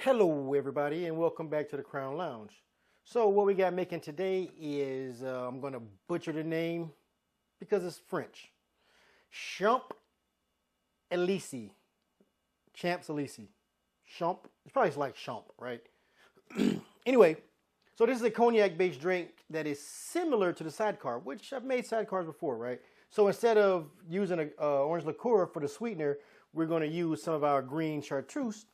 Hello everybody and welcome back to the Crown Lounge. So what we got making today is, I'm going to butcher the name because it's French. Champs-Élysées. Champs-Élysées. Champ. It's probably like champ, right? Anyway, so this is a cognac based drink that is similar to the Sidecar, which I've made Sidecars before, right? So instead of using a orange liqueur for the sweetener, we're going to use some of our Green Chartreuse,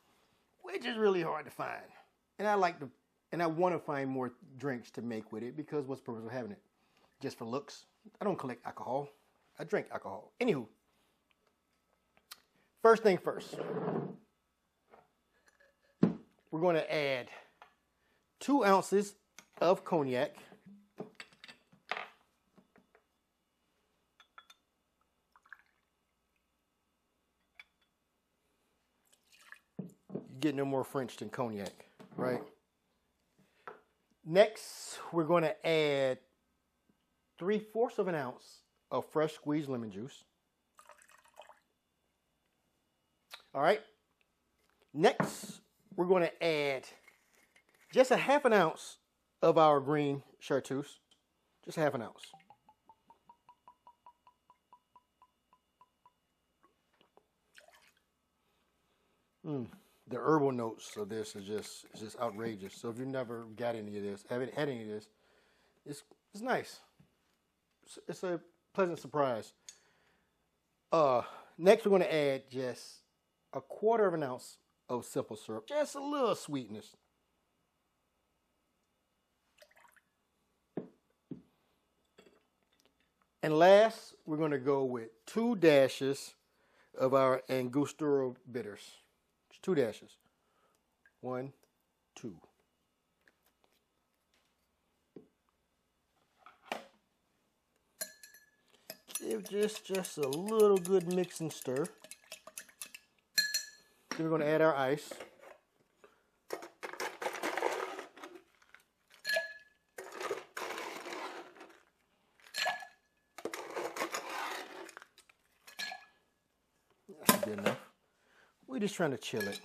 which is really hard to find. And I want to find more drinks to make with it because what's the purpose of having it? Just for looks? I don't collect alcohol. I drink alcohol. Anywho, first thing first, we're going to add 2 ounces of cognac. You get no more French than cognac, right? Next, we're going to add 3/4 of an ounce of fresh squeezed lemon juice. All right. Next, we're going to add just a 1/2 ounce of our Green Chartreuse. Just a 1/2 ounce. The herbal notes of this is just outrageous. So if you've never got any of this, haven't had any of this, it's nice. It's a pleasant surprise. Next we're going to add just 1/4 of an ounce of simple syrup, just a little sweetness. And last, we're going to go with 2 dashes of our Angostura bitters. Just 2 dashes. 1, 2. Give just a little good mix and stir. Then we're going to add our ice. That's good enough. We're just trying to chill it.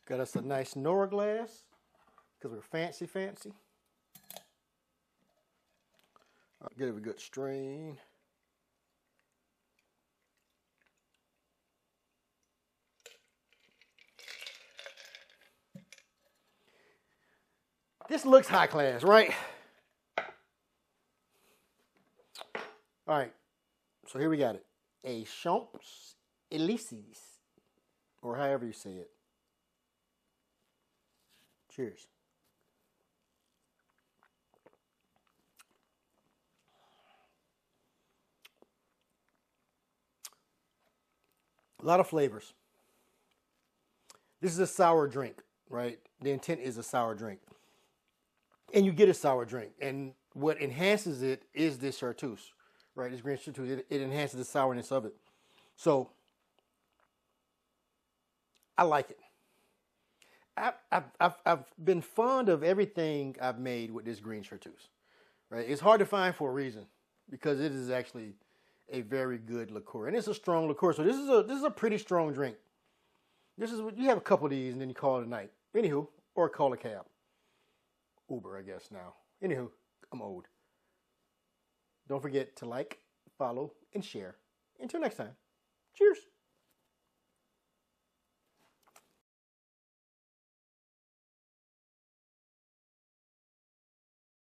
Got us a nice Nora glass because we're fancy. Give it a good strain. This looks high class, right? All right, so here we got it. A Champs-Élysées, or however you say it. Cheers. A lot of flavors. This is a sour drink, right? The intent is a sour drink. And you get a sour drink. And what enhances it is this chartreuse, right? This green chartreuse. It enhances the sourness of it. So, I like it. I've been fond of everything I've made with this green chartreuse, right? It's hard to find for a reason because it is actually a very good liqueur, and it's a strong liqueur. So this is a pretty strong drink. This is you have a couple of these and then you call it a night. Anywho, or call a cab, Uber, I guess now. Anywho, I'm old. Don't forget to like, follow, and share. Until next time, cheers.